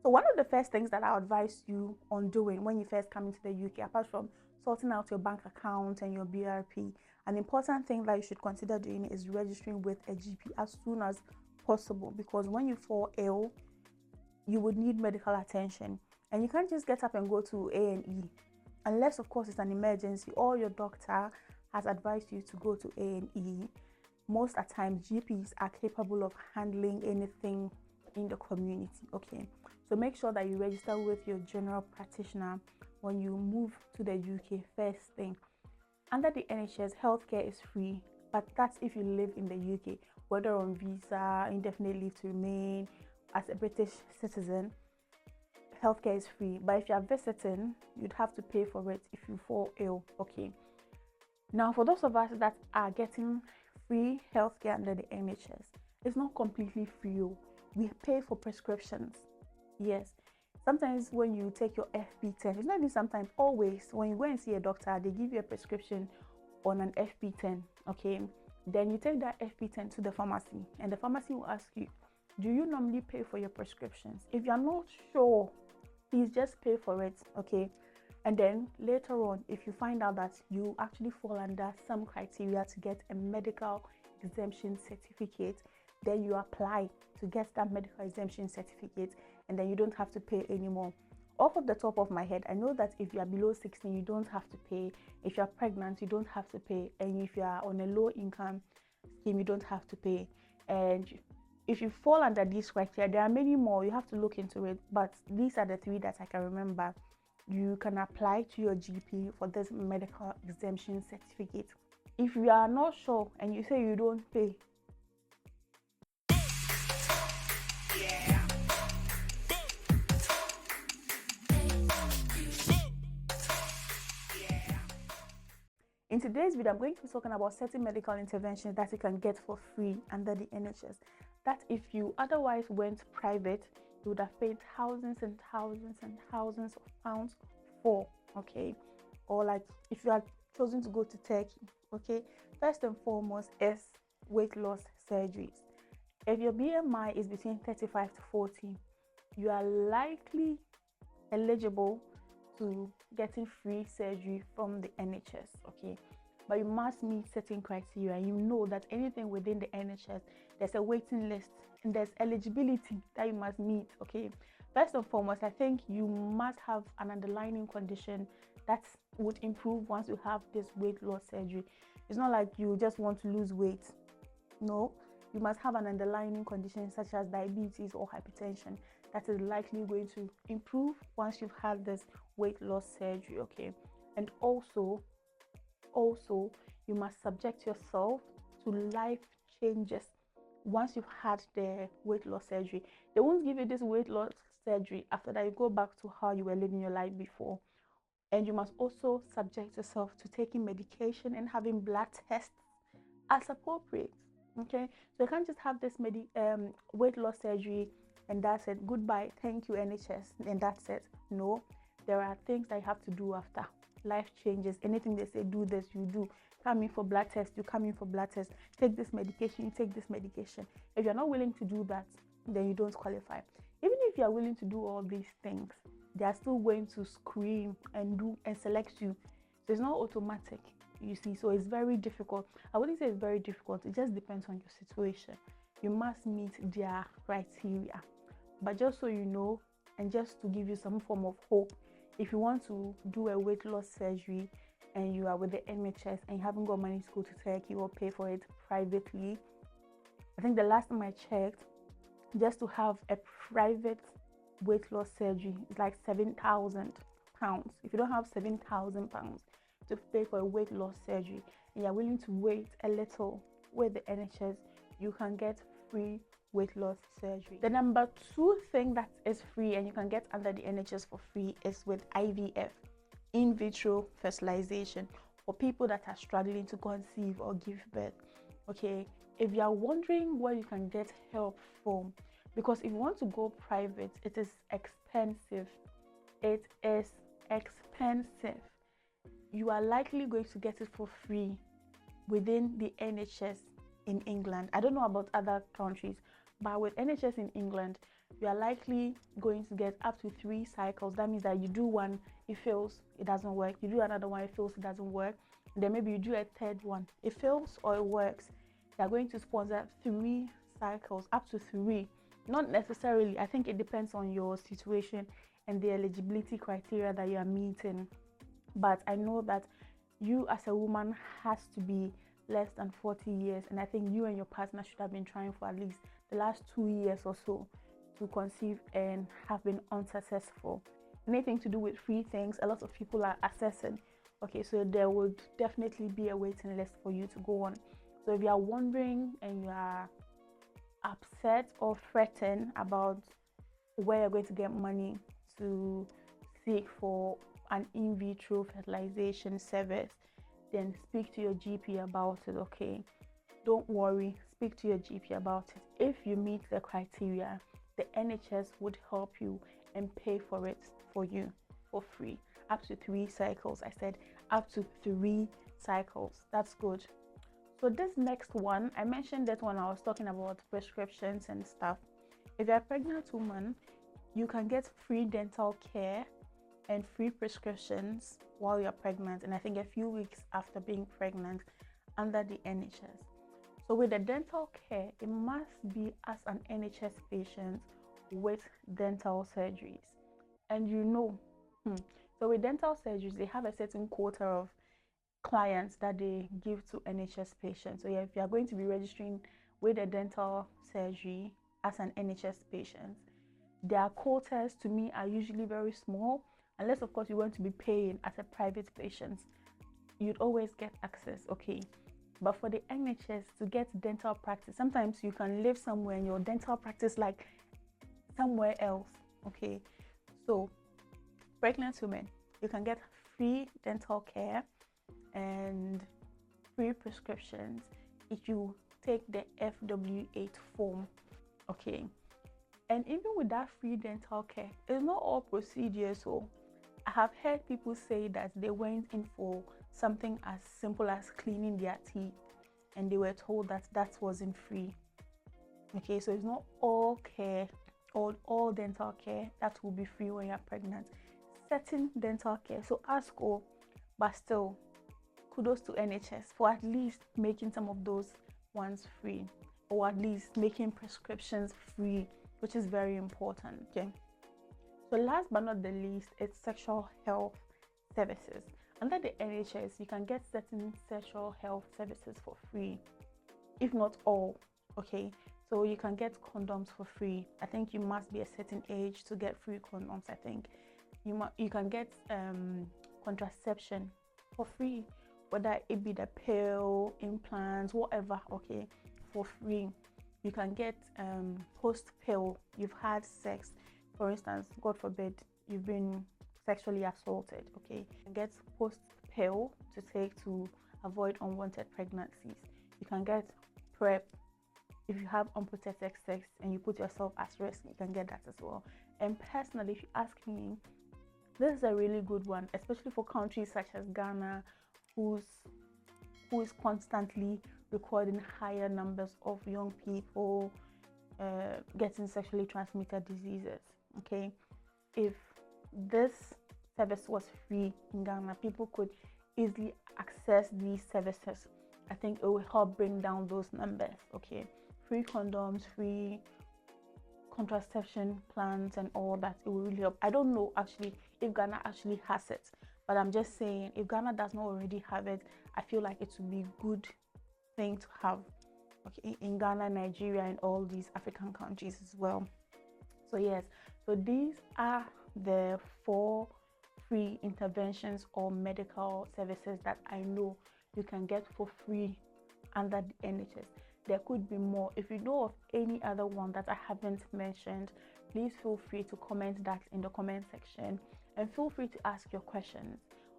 So one of the first things that I advise you on doing when you first come into the UK, apart from sorting out your bank account and your BRP, an important thing that you should consider doing is registering with a GP as soon as possible, because when you fall ill, you would need medical attention, and you can't just get up and go to A&E unless, of course, it's an emergency or your doctor has advised you to go to A&E. Most at times, GPs are capable of handling anything in the community. Okay, so make sure that you register with your general practitioner when you move to the UK. First thing, under the NHS, healthcare is free, but that's if you live in the UK, whether on visa, indefinite leave to remain, as a British citizen. Healthcare is free, but if you are visiting, you'd have to pay for it if you fall ill. Okay, now for those of us that are getting free healthcare under the NHS, it's not completely free. We pay for prescriptions. Yes, sometimes when you take your FP10, it's not even sometimes, always when you go and see a doctor, they give you a prescription on an FP10. Okay, then you take that FP10 to the pharmacy, and the pharmacy will ask you, do you normally pay for your prescriptions? If you're not sure, please just pay for it. Okay, and then later on, if you find out that you actually fall under some criteria to get a medical exemption certificate, then you apply to get that medical exemption certificate, and then you don't have to pay anymore. Off of the top of my head, I know that if you are below 16, you don't have to pay. If you're pregnant, you don't have to pay. And if you are on a low income scheme, you don't have to pay. And if you fall under these criteria, there are many more. You have to look into it, but these are the three that I can remember. You can apply to your GP for this medical exemption certificate. If you are not sure and you say you don't pay, in today's video, I'm going to be talking about certain medical interventions that you can get for free under the NHS. That if you otherwise went private, you would have paid thousands and thousands and thousands of pounds for. Okay, or like if you had chosen to go to Turkey. Okay, first and foremost is weight loss surgeries. If your BMI is between 35 to 40, you are likely eligible to getting free surgery from the NHS. Okay, but you must meet certain criteria. You know that anything within the NHS, there's a waiting list and there's eligibility that you must meet. Okay, first and foremost, I think you must have an underlying condition that would improve once you have this weight loss surgery. It's not like you just want to lose weight. No, you must have an underlying condition such as diabetes or hypertension that is likely going to improve once you've had this weight loss surgery. Okay, and also you must subject yourself to life changes once you've had the weight loss surgery. They won't give you this weight loss surgery after that you go back to how you were living your life before. And you must also subject yourself to taking medication and having blood tests as appropriate. Okay, so you can't just have this weight loss surgery and that's it, goodbye, thank you NHS, and that's it. No, there are things that you have to do after. Life changes. Anything they say do this, you do. Come in for blood test, you come in for blood test. Take this medication, you take this medication. If you're not willing to do that, then you don't qualify. Even if you are willing to do all these things, they are still going to screen and do and select you. So it's not automatic, you see. So it's very difficult. I wouldn't say it's very difficult. It just depends on your situation. You must meet their criteria. But just so you know, and just to give you some form of hope, if you want to do a weight loss surgery and you are with the NHS and you haven't got money to go to Turkey or pay for it privately, I think the last time I checked, just to have a private weight loss surgery is like £7,000. If you don't have £7,000 to pay for a weight loss surgery and you're willing to wait a little with the NHS, you can get free weight loss surgery. The number 2 thing that is free and you can get under the NHS for free is with IVF, in vitro fertilization, for people that are struggling to conceive or give birth. Okay, if you are wondering where you can get help from, because if you want to go private, it is expensive. It is expensive. You are likely going to get it for free within the NHS in England. I don't know about other countries, but with NHS in England, you are likely going to get up to 3 cycles. That means that you do one, it fails, it doesn't work. You do another one, it fails, it doesn't work. And then maybe you do a third one, it fails or it works. They are going to sponsor 3 cycles, up to 3. Not necessarily, I think it depends on your situation and the eligibility criteria that you are meeting. But I know that you as a woman has to be less than 40 years, and I think you and your partner should have been trying for at least the last 2 years or so to conceive and have been unsuccessful. Anything to do with free things, a lot of people are assessing. Okay, so there would definitely be a waiting list for you to go on. So if you are wondering and you are upset or threatened about where you're going to get money to seek for an in vitro fertilization service, then speak to your GP about it. Okay, don't worry, speak to your GP about it. If you meet the criteria, the NHS would help you and pay for it for you for free, up to 3 cycles. I said up to 3 cycles. That's good. So this next one, I mentioned that when I was talking about prescriptions and stuff. If you're a pregnant woman, you can get free dental care and free prescriptions while you're pregnant, and I think a few weeks after being pregnant, under the NHS. So with the dental care, it must be as an NHS patient with dental surgeries. And so with dental surgeries, they have a certain quota of clients that they give to NHS patients. So yeah, if you're going to be registering with a dental surgery as an NHS patient, their quotas to me are usually very small, unless of course you want to be paying as a private patient. You'd always get access, okay? But for the NHS to get dental practice, sometimes you can live somewhere in your dental practice like somewhere else, okay? So pregnant women, you can get free dental care and free prescriptions if you take the FW8 form, okay? And even with that free dental care, it's not all procedures. So I have heard people say that they went in for something as simple as cleaning their teeth and they were told that that wasn't free. Okay, so it's not all care, all dental care that will be free when you're pregnant. Certain dental care, so ask all, but still kudos to NHS for at least making some of those ones free, or at least making prescriptions free, which is very important. Okay, so last but not the least, it's sexual health services. Under the NHS, you can get certain sexual health services for free, if not all. Okay, so you can get condoms for free. I think you must be a certain age to get free condoms. I think you can get contraception for free, whether it be the pill, implants, whatever, okay, for free. You can get post pill. You've had sex, for instance, God forbid, you've been sexually assaulted, okay, you can get post pill to take to avoid unwanted pregnancies. You can get PrEP. If you have unprotected sex and you put yourself at risk, you can get that as well. And personally, if you ask me, this is a really good one, especially for countries such as Ghana, who is constantly recording higher numbers of young people getting sexually transmitted diseases. Okay, if this service was free in Ghana, people could easily access these services. I think it will help bring down those numbers. Okay, free condoms, free contraception plans and all that, it will really help. I don't know actually if Ghana actually has it, but I'm just saying, if Ghana does not already have it, I feel like it would be a good thing to have, okay, in Ghana, Nigeria, and all these African countries as well. So yes, so these are the 4 free interventions or medical services that I know you can get for free under the NHS. There could be more. If you know of any other one that I haven't mentioned, please feel free to comment that in the comment section, and feel free to ask your questions.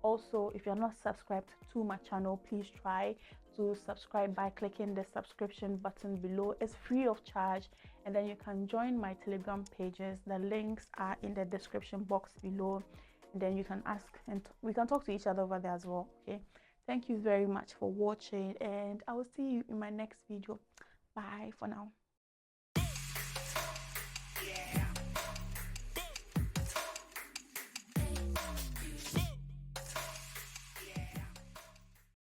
Also, if you're not subscribed to my channel, please try to subscribe by clicking the subscription button below. It's free of charge, and then you can join my Telegram pages. The links are in the description box below, and then you can ask and we can talk to each other over there as well. Okay, thank you very much for watching, and I will see you in my next video. Bye for now.